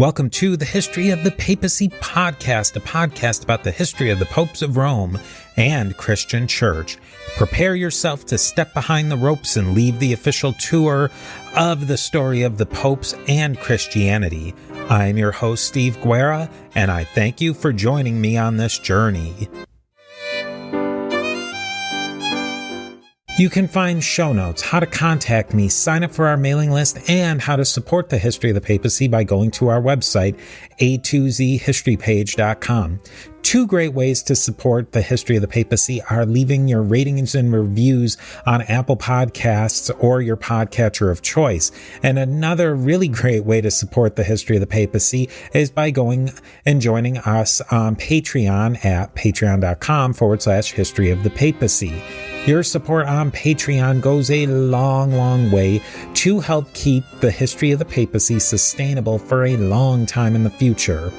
Welcome to the History of the Papacy podcast, a podcast about the history of the popes of Rome and Christian Church. Prepare yourself to step behind the ropes and leave the official tour of the story of the popes and Christianity. I'm your host, Steve Guerra, and I thank you for joining me on this journey. You can find show notes, how to contact me, sign up for our mailing list, and how to support the History of the Papacy by going to our website, a2zhistorypage.com. Two great ways to support the History of the Papacy are leaving your ratings and reviews on Apple Podcasts or your podcatcher of choice. And another really great way to support the History of the Papacy is by going and joining us on Patreon at patreon.com/History of the Papacy. Your support on Patreon goes a long way to help keep the History of the Papacy sustainable for a long time in the future.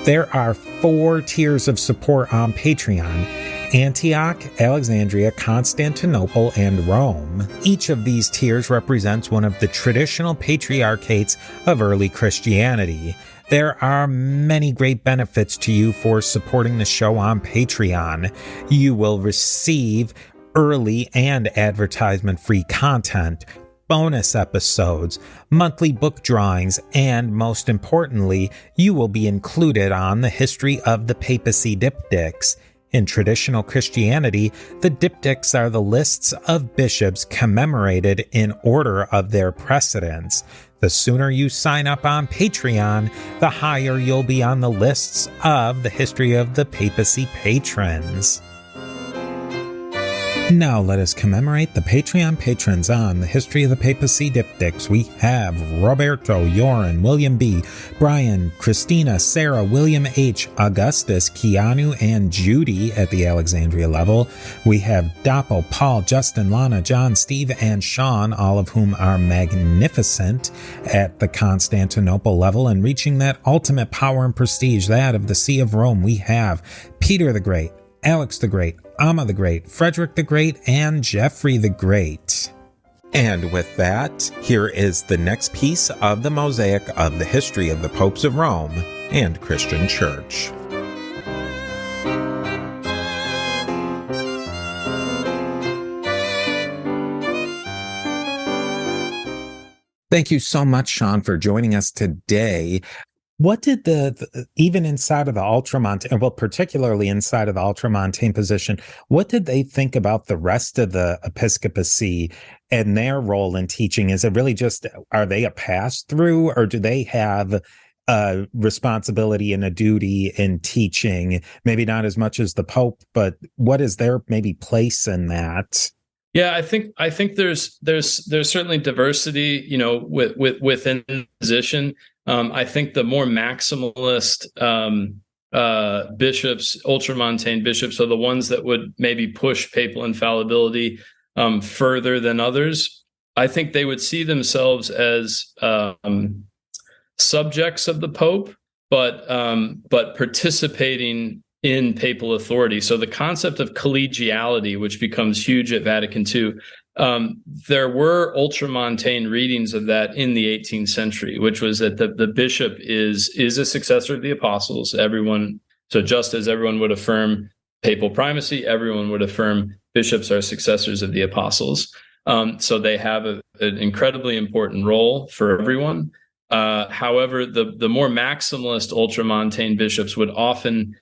There are 4 tiers of support on Patreon: Antioch, Alexandria, Constantinople, and Rome. Each of these tiers represents one of the traditional patriarchates of early Christianity. There are many great benefits to you for supporting the show on Patreon. You will receive early and advertisement-free content, bonus episodes, monthly book drawings, and most importantly, you will be included on the History of the Papacy diptychs. In traditional Christianity, the diptychs are the lists of bishops commemorated in order of their precedence. The sooner you sign up on Patreon, the higher you'll be on the lists of the History of the Papacy patrons. Now let us commemorate the Patreon patrons on the History of the Papacy diptychs. We have Roberto, Joran, William B., Brian, Christina, Sarah, William H., Augustus, Keanu, and Judy at the Alexandria level. We have Dapo, Paul, Justin, Lana, John, Steve, and Sean, all of whom are magnificent at the Constantinople level and reaching that ultimate power and prestige, that of the See of Rome. We have Peter the Great, Alex the Great, Amma the Great, Frederick the Great, and Geoffrey the Great. And with that, here is the next piece of the mosaic of the history of the popes of Rome and Christian Church. Thank you so much, Sean, for joining us today. What did even inside of the Ultramontane, well, particularly inside of the Ultramontane position, what did they think about the rest of the episcopacy and their role in teaching? Is it really just, are they a pass-through, or do they have a responsibility and a duty in teaching? Maybe not as much as the Pope, but what is their maybe place in that? Yeah, I think there's certainly diversity, within the position. I think the more maximalist bishops, ultramontane bishops, are the ones that would maybe push papal infallibility further than others. I think they would see themselves as subjects of the Pope, but participating in papal authority. So the concept of collegiality, which becomes huge at Vatican II, there were ultramontane readings of that in the 18th century, which was that the bishop is a successor of the apostles. So just as everyone would affirm papal primacy, everyone would affirm bishops are successors of the apostles. So they have an incredibly important role for everyone. However, the more maximalist ultramontane bishops would often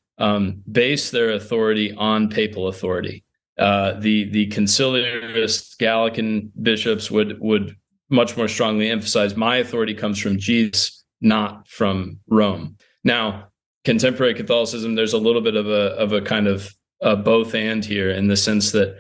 base their authority on papal authority. The Conciliarist Gallican bishops would much more strongly emphasize my authority comes from Jesus, not from Rome. Now, contemporary Catholicism, there's a little bit of a kind of both and here, in the sense that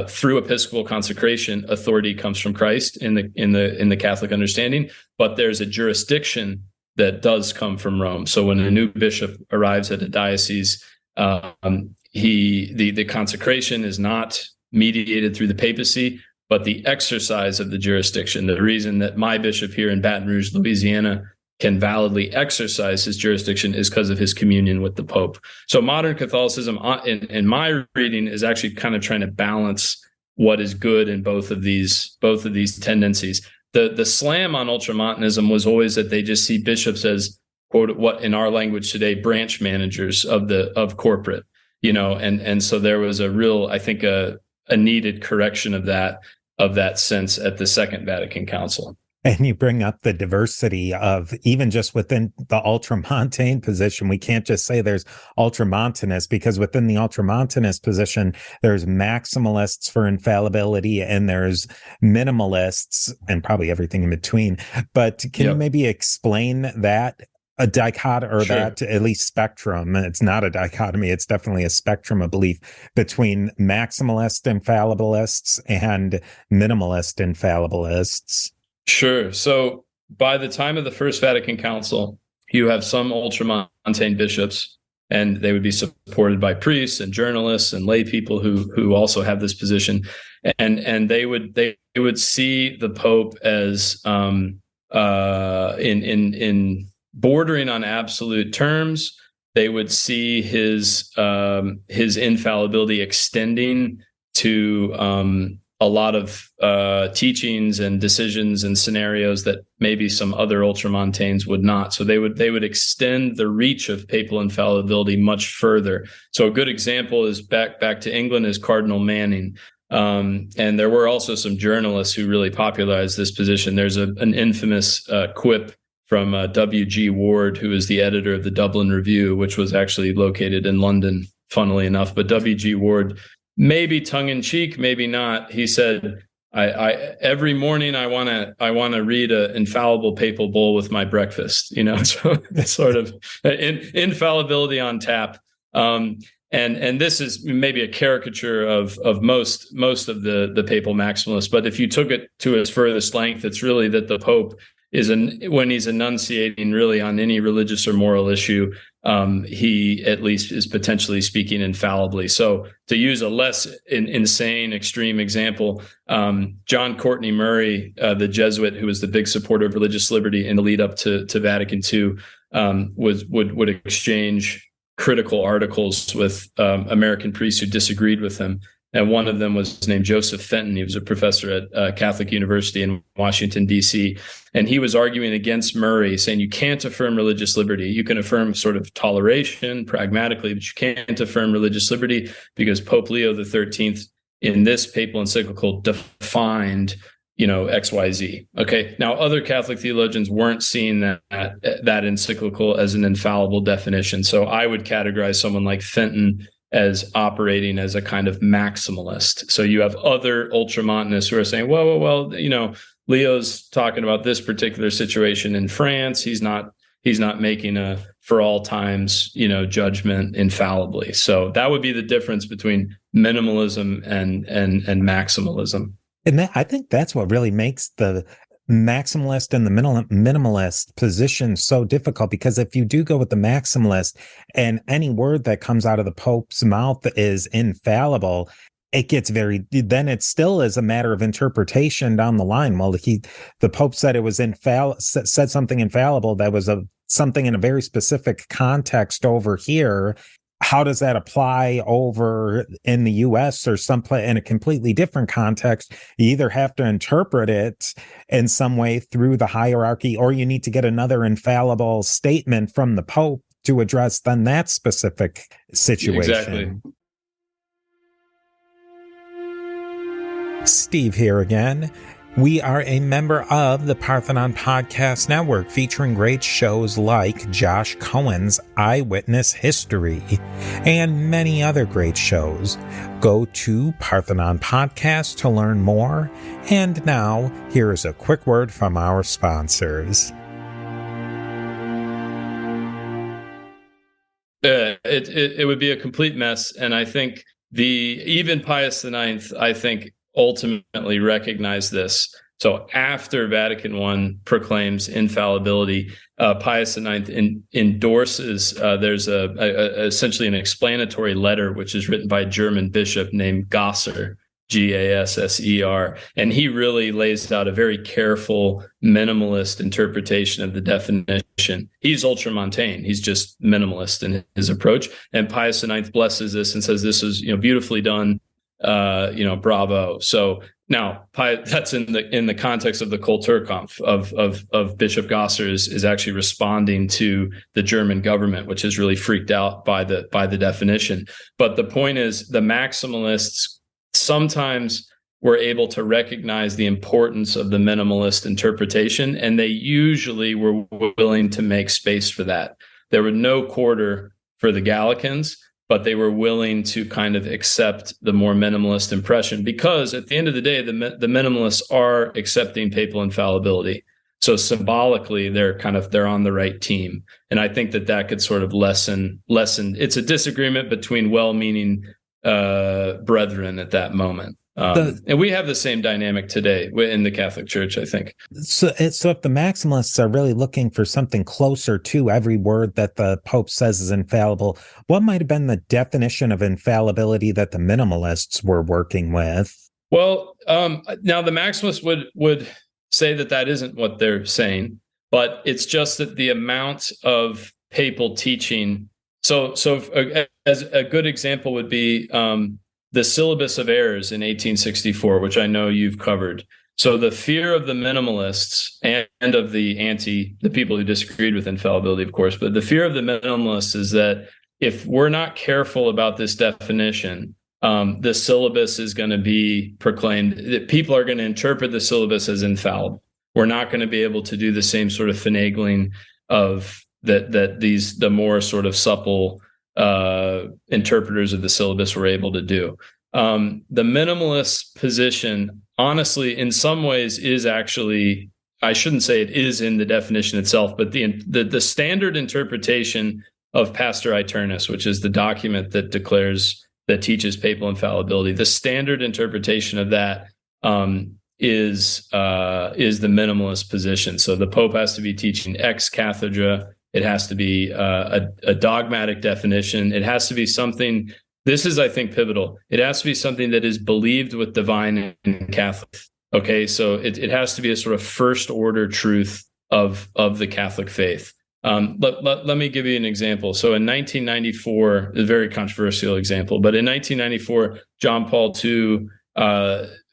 through episcopal consecration, authority comes from Christ in the Catholic understanding, but there's a jurisdiction that does come from Rome. So when a new bishop arrives at a diocese, the consecration is not mediated through the papacy, but the exercise of the jurisdiction. The reason that my bishop here in Baton Rouge, Louisiana, can validly exercise his jurisdiction is because of his communion with the Pope. So modern Catholicism, in my reading, is actually kind of trying to balance what is good in both of these tendencies. The slam on ultramontanism was always that they just see bishops as quote, what in our language today, branch managers of corporate, and so there was a real, I think, a needed correction of that sense at the Second Vatican Council. And you bring up the diversity of even just within the ultramontane position. We can't just say there's ultramontanists, because within the ultramontanist position, there's maximalists for infallibility and there's minimalists and probably everything in between. But can you maybe explain that? A dichotomy, or that at least spectrum. It's not a dichotomy. It's definitely a spectrum of belief between maximalist infallibilists and minimalist infallibilists. Sure. So by the time of the First Vatican Council, you have some ultramontane bishops, and they would be supported by priests and journalists and lay people who also have this position, and they would see the Pope as in bordering on absolute terms. They would see his infallibility extending to a lot of teachings and decisions and scenarios that maybe some other ultramontanes would not. So they would extend the reach of papal infallibility much further. So a good example is back to England is Cardinal Manning. And there were also some journalists who really popularized this position. There's an infamous quip from W.G. Ward, who is the editor of the Dublin Review, which was actually located in London, funnily enough. But W.G. Ward, maybe tongue in cheek, maybe not, he said, I every morning I want to read an infallible papal bull with my breakfast, so sort of infallibility on tap. And this is maybe a caricature of most of the papal maximalists. But if you took it to its furthest length, it's really that the Pope when he's enunciating really on any religious or moral issue, he at least is potentially speaking infallibly. So to use a less insane extreme example, John Courtney Murray, the Jesuit who was the big supporter of religious liberty in the lead up to Vatican II, would exchange critical articles with American priests who disagreed with him. And one of them was named Joseph Fenton. He was a professor at Catholic University in Washington, D.C. And he was arguing against Murray, saying you can't affirm religious liberty. You can affirm sort of toleration pragmatically, but you can't affirm religious liberty because Pope Leo XIII in this papal encyclical defined, XYZ. Okay. Now, other Catholic theologians weren't seeing that encyclical as an infallible definition. So I would categorize someone like Fenton as operating as a kind of maximalist. So you have other ultramontanists who are saying, well, Leo's talking about this particular situation in France. He's not making a for all times, judgment infallibly. So that would be the difference between minimalism and maximalism. And I think that's what really makes the maximalist and the minimalist position so difficult, because if you do go with the maximalist and any word that comes out of the Pope's mouth is infallible, it gets then it still is a matter of interpretation down the line. Well, the Pope said it was said something infallible that was something in a very specific context over here. How does that apply over in the U.S. or someplace in a completely different context? You either have to interpret it in some way through the hierarchy, or you need to get another infallible statement from the Pope to address then that specific situation. Exactly. Steve here again. We are a member of the Parthenon Podcast Network, featuring great shows like Josh Cohen's Eyewitness History and many other great shows. Go to Parthenon Podcast to learn more. And now, here is a quick word from our sponsors. It would be a complete mess, and I think even Pius IX, I think, ultimately recognized this. So after Vatican I proclaims infallibility, Pius IX endorses, there's essentially an explanatory letter, which is written by a German bishop named Gasser, Gasser, and he really lays out a very careful minimalist interpretation of the definition. He's ultramontane. He's just minimalist in his approach. And Pius IX blesses this and says, this is, beautifully done. Bravo. So Now, that's in the context of the Kulturkampf of Bishop Gosser is actually responding to the German government, which is really freaked out by the definition. But the point is, the Maximalists sometimes were able to recognize the importance of the minimalist interpretation, and they usually were willing to make space for that. There were no quarter for the Gallicans, but they were willing to kind of accept the more minimalist impression, because at the end of the day, the minimalists are accepting papal infallibility. So symbolically, they're on the right team. And I think that could sort of lessen. It's a disagreement between well-meaning brethren at that moment. And we have the same dynamic today in the Catholic Church, I think. So if the Maximalists are really looking for something closer to every word that the Pope says is infallible, what might have been the definition of infallibility that the Minimalists were working with? Well, now the Maximalists would say that isn't what they're saying, but it's just that the amount of papal teaching. So as a good example would be the Syllabus of Errors in 1864, which I know you've covered. So the fear of the minimalists and of the people who disagreed with infallibility, of course, but the fear of the minimalists is that if we're not careful about this definition, the syllabus is going to be proclaimed, that people are going to interpret the syllabus as infallible. We're not going to be able to do the same sort of finagling of the more sort of supple interpreters of the syllabus were able to do. The minimalist position, honestly, in some ways is actually, I shouldn't say it is in the definition itself, but the standard interpretation of Pastor Aeternus, which is the document that teaches papal infallibility, the standard interpretation of that is the minimalist position. So the Pope has to be teaching ex cathedra. It has to be a dogmatic definition. It has to be something, this is, I think, pivotal. It has to be something that is believed with divine and Catholic. Okay, so it has to be a sort of first order truth of the Catholic faith. Let me give you an example. So in 1994, a very controversial example, but in 1994, John Paul II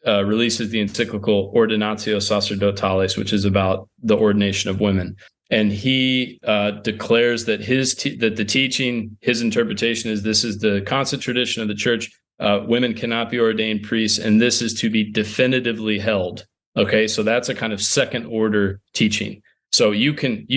releases the encyclical Ordinatio Sacerdotales, which is about the ordination of women. And he declares that that the teaching, his interpretation is, this is the constant tradition of the church. Women cannot be ordained priests, and this is to be definitively held. Okay, so that's a kind of second order teaching. So you can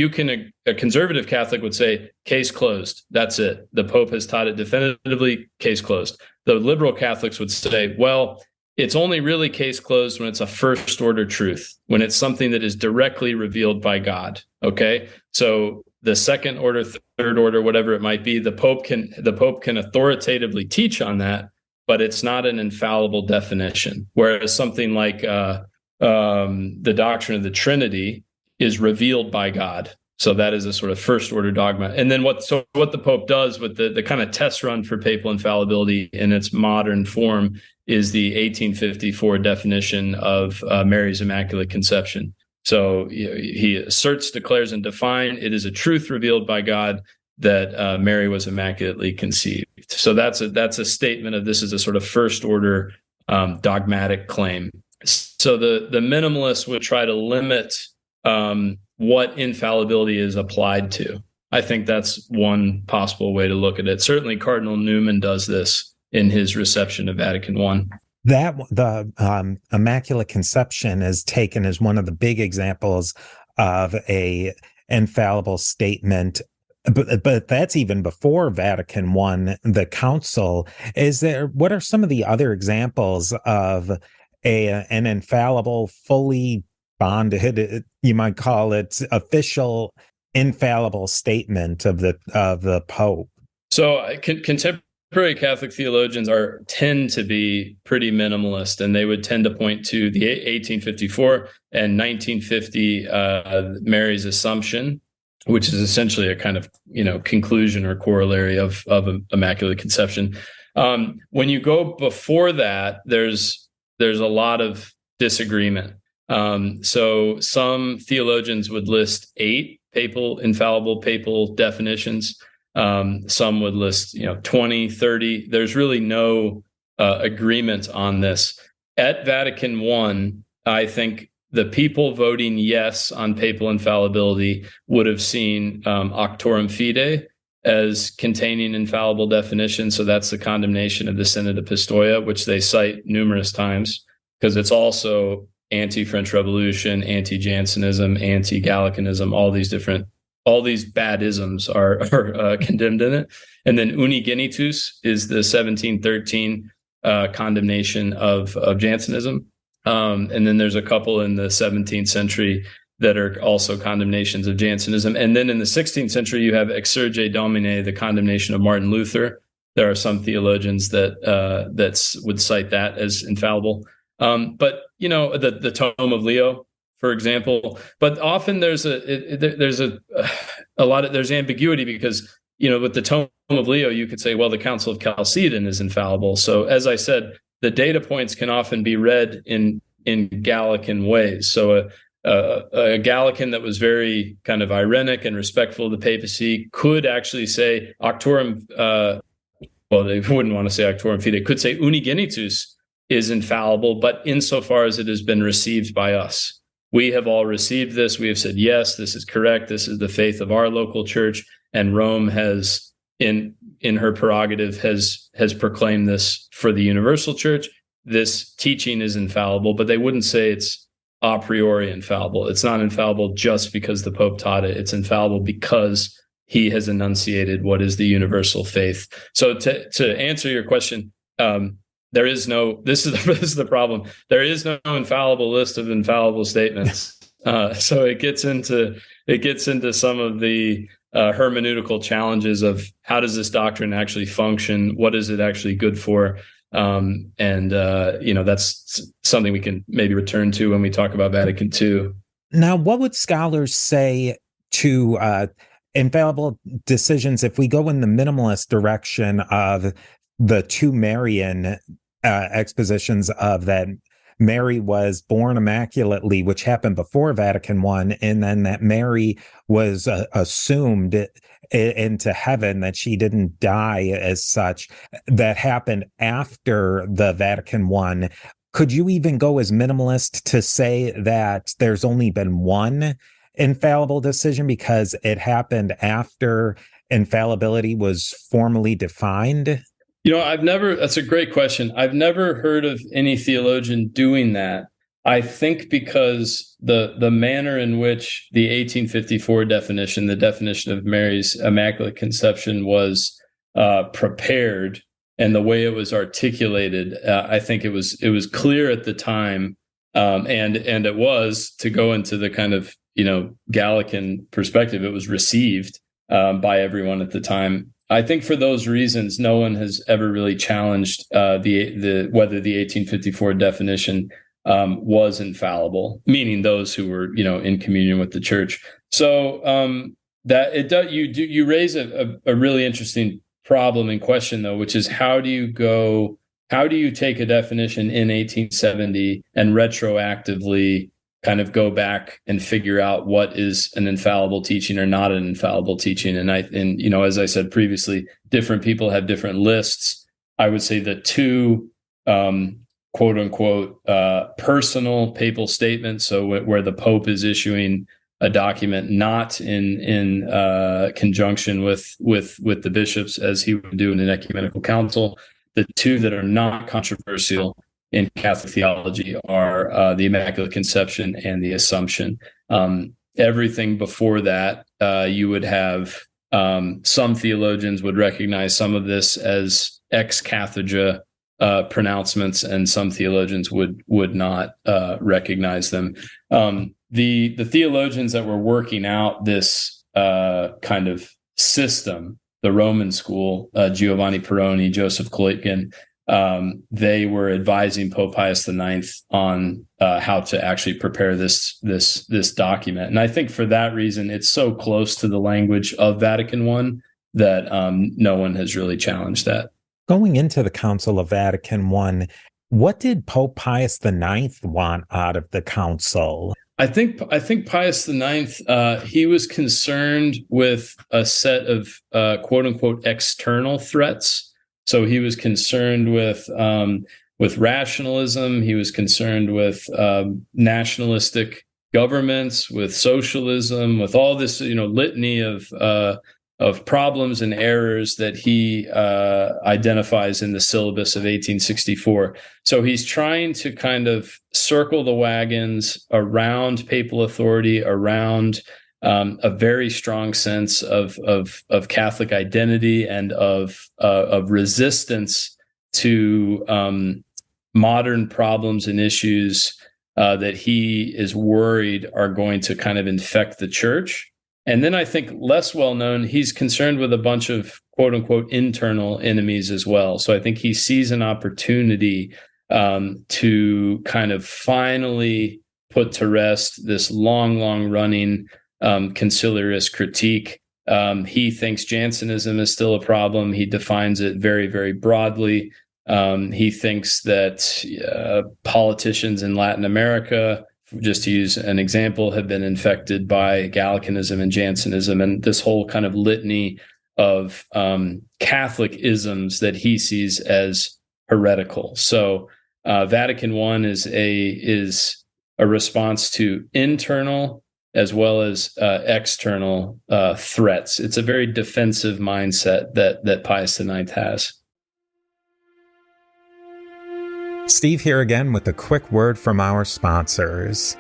a conservative Catholic would say, case closed. That's it. The Pope has taught it definitively, case closed. The liberal Catholics would say, well, it's only really case closed when it's a first order truth, when it's something that is directly revealed by God. Okay, so the second order, third order, whatever it might be, the Pope can authoritatively teach on that, but it's not an infallible definition. Whereas something like the doctrine of the Trinity is revealed by God. So that is a sort of first order dogma. And then what the Pope does with the kind of test run for papal infallibility in its modern form is the 1854 definition of Mary's Immaculate Conception. So he asserts, declares, and defines it is a truth revealed by God that Mary was immaculately conceived. So that's a statement of, this is a sort of first order dogmatic claim. So the minimalists would try to limit what infallibility is applied to. I think that's one possible way to look at it. Certainly Cardinal Newman does this in his reception of Vatican I. That the Immaculate Conception is taken as one of the big examples of a infallible statement, but that's even before Vatican I, the Council. What are some of the other examples of an infallible, fully bonded, you might call it, official infallible statement of the Pope? So contemporary Catholic theologians tend to be pretty minimalist, and they would tend to point to the 1854 and 1950 Mary's Assumption, which is essentially a kind of conclusion or corollary of Immaculate Conception. When you go before that, there's a lot of disagreement. So some theologians would list 8 infallible papal definitions. Some would list 20, 30. There's really no agreement on this. at Vatican I think the people voting yes on papal infallibility would have seen Auctorem Fidei as containing infallible definition. So that's the condemnation of the Synod of Pistoia, which they cite numerous times because it's also anti-French Revolution, anti-Jansenism, anti-Gallicanism, all these bad isms are condemned in it. And then Unigenitus is the 1713 condemnation of Jansenism. And then there's a couple in the 17th century that are also condemnations of Jansenism. And then in the 16th century, you have Exsurge Domine, the condemnation of Martin Luther. There are some theologians that would cite that as infallible. But the Tome of Leo, for example. But often there's ambiguity because with the Tome of Leo, you could say, well, the Council of Chalcedon is infallible. So as I said, the data points can often be read in Gallican ways. So a Gallican that was very kind of irenic and respectful of the papacy could actually say Auctorem. Well, they wouldn't want to say Auctorem Fidei. Could say Unigenitus is infallible, but insofar as it has been received by us. We have all received this. We have said, yes, this is correct. This is the faith of our local church. And Rome has, in her prerogative, has proclaimed this for the universal church. This teaching is infallible, but they wouldn't say it's a priori infallible. It's not infallible just because the Pope taught it. It's infallible because he has enunciated what is the universal faith. So to answer your question, there is no. This is the problem. There is no infallible list of infallible statements. So it gets into some of the hermeneutical challenges of how does this doctrine actually function? What is it actually good for? That's something we can maybe return to when we talk about Vatican II. Now, what would scholars say to infallible decisions if we go in the minimalist direction of the two Marian expositions of that Mary was born immaculately, which happened before Vatican I, and then that Mary was assumed into heaven, that she didn't die as such, that happened after the Vatican I. Could you even go as minimalist to say that there's only been one infallible decision because it happened after infallibility was formally defined? That's a great question. I've never heard of any theologian doing that. I think because the manner in which the 1854 definition, the definition of Mary's Immaculate Conception, was prepared and the way it was articulated, I think it was clear at the time, and it was, to go into the kind of Gallican perspective, it was received by everyone at the time. I think for those reasons, no one has ever really challenged whether the 1854 definition was infallible, meaning those who were in communion with the church. So that it does, you raise a really interesting problem and question, though, which is how do you take a definition in 1870 and retroactively kind of go back and figure out what is an infallible teaching or not an infallible teaching. And as I said previously, different people have different lists. I would say the two quote unquote personal papal statements, so where the Pope is issuing a document not in conjunction with the bishops as he would do in an ecumenical council. The two that are not controversial in Catholic theology are the Immaculate Conception and the Assumption. Everything before that, you would have some theologians would recognize some of this as ex cathedra pronouncements, and some theologians would not recognize them. The theologians that were working out this kind of system, the Roman school, Giovanni Peroni, Joseph Koloitkin, they were advising Pope Pius IX on how to actually prepare this document. And I think for that reason, it's so close to the language of Vatican I that no one has really challenged that. Going into the Council of Vatican I, what did Pope Pius IX want out of the council? I think Pius IX, he was concerned with a set of quote unquote external threats. So he was concerned with rationalism. He was concerned with nationalistic governments, with socialism, with all this, litany of problems and errors that he identifies in the syllabus of 1864. So he's trying to kind of circle the wagons around papal authority, around a very strong sense of Catholic identity and of resistance to modern problems and issues that he is worried are going to kind of infect the church. And then I think less well known, he's concerned with a bunch of quote unquote internal enemies as well. So I think he sees an opportunity to kind of finally put to rest this long running conciliarist critique. He thinks Jansenism is still a problem. He defines it very, very broadly. He thinks that politicians in Latin America, just to use an example, have been infected by Gallicanism and Jansenism, and this whole kind of litany of Catholic isms that he sees as heretical. So Vatican I is a response to internal as well as external threats. It's a very defensive mindset that Pius IX has. Steve here again with a quick word from our sponsors.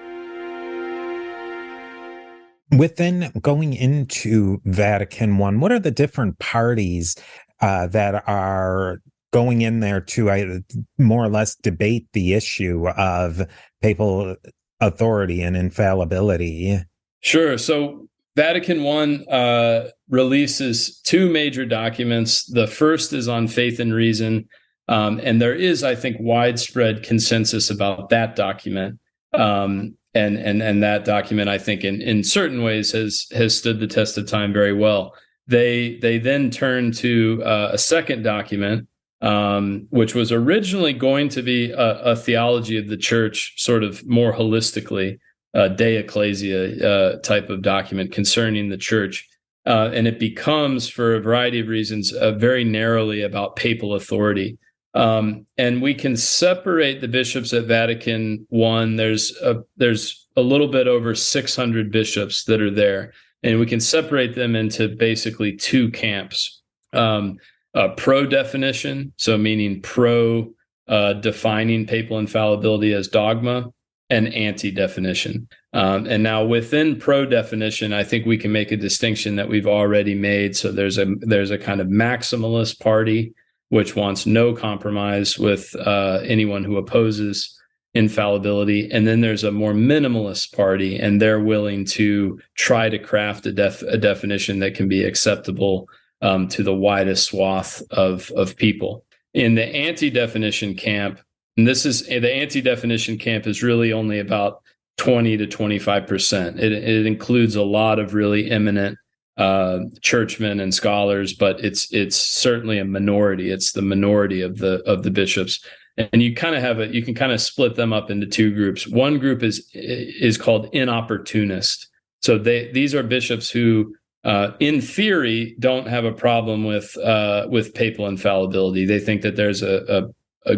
Within going into Vatican I, what are the different parties that are going in there to more or less debate the issue of papal authority and infallibility? Sure. So Vatican I releases two major documents. The first is on faith and reason. And there is, I think, widespread consensus about that document. And that document, I think, in certain ways has stood the test of time very well. They then turn to a second document, which was originally going to be a theology of the church, sort of more holistically, De Ecclesia type of document concerning the church. And it becomes, for a variety of reasons, very narrowly about papal authority. And we can separate the bishops at Vatican I. There's a little bit over 600 bishops that are there, and we can separate them into basically two camps. Pro definition, so meaning pro defining papal infallibility as dogma, and anti definition. And now within pro definition, I think we can make a distinction that we've already made. So there's a kind of maximalist party which wants no compromise with anyone who opposes infallibility. And then there's a more minimalist party, and they're willing to try to craft a definition that can be acceptable to the widest swath of people. In the anti-definition camp, and the anti-definition camp is really only about 20 to 25%. It includes a lot of really eminent churchmen and scholars, but it's certainly a minority. It's the minority of the bishops, and you can kind of split them up into two groups. One group is called inopportunist. So these are bishops who, in theory, don't have a problem with papal infallibility. They think that there's a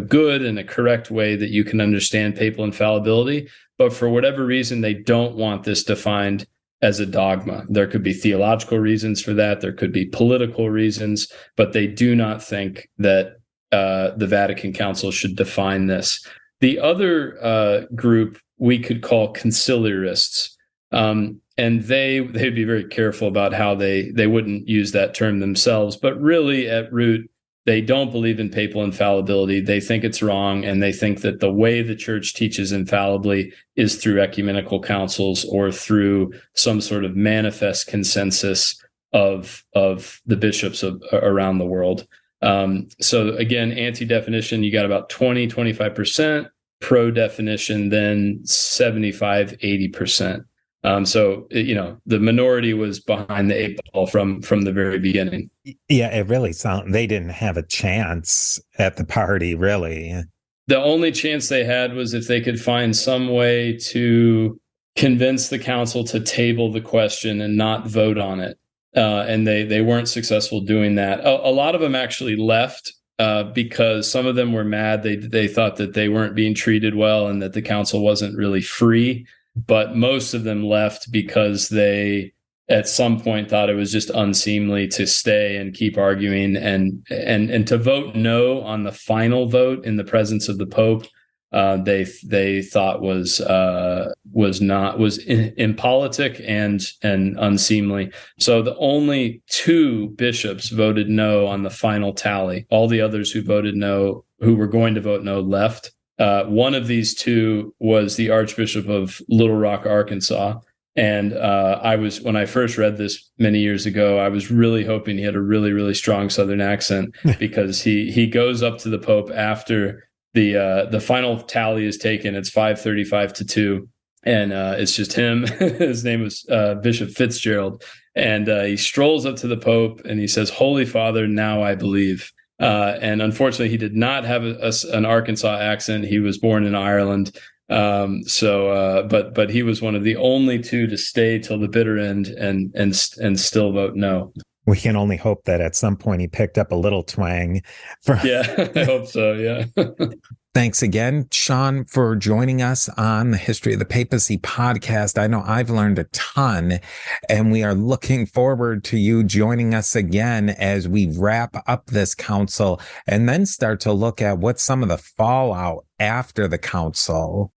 good and a correct way that you can understand papal infallibility, but for whatever reason, they don't want this defined as a dogma. There could be theological reasons for that. There could be political reasons, but they do not think that the Vatican Council should define this. The other group we could call conciliarists, and they'd be very careful about how they wouldn't use that term themselves, but really at root, they don't believe in papal infallibility. They think it's wrong, and they think that the way the church teaches infallibly is through ecumenical councils or through some sort of manifest consensus of the bishops around the world. So again, anti-definition, you got about 25%, pro-definition, then 75, 80%. So, the minority was behind the eight ball from the very beginning. Yeah, it really they didn't have a chance at the party, really. The only chance they had was if they could find some way to convince the council to table the question and not vote on it. And they weren't successful doing that. A lot of them actually left because some of them were mad. They thought that they weren't being treated well and that the council wasn't really free. But most of them left because they, at some point, thought it was just unseemly to stay and keep arguing and to vote no on the final vote in the presence of the Pope. They thought was impolitic and unseemly. So the only two bishops voted no on the final tally. All the others who voted no, who were going to vote no, left. One of these two was the Archbishop of Little Rock, Arkansas. And when I first read this many years ago, I was really hoping he had a really, really strong Southern accent because he goes up to the Pope after the final tally is taken. It's 535-2, and it's just him. His name was Bishop Fitzgerald, and he strolls up to the Pope and he says, "Holy Father, now I believe." And unfortunately, he did not have an Arkansas accent. He was born in Ireland. But he was one of the only two to stay till the bitter end and still vote no. We can only hope that at some point he picked up a little twang. Yeah, I hope so. Yeah. Thanks again, Sean, for joining us on the History of the Papacy podcast. I know I've learned a ton, and we are looking forward to you joining us again as we wrap up this council and then start to look at what's some of the fallout after the council.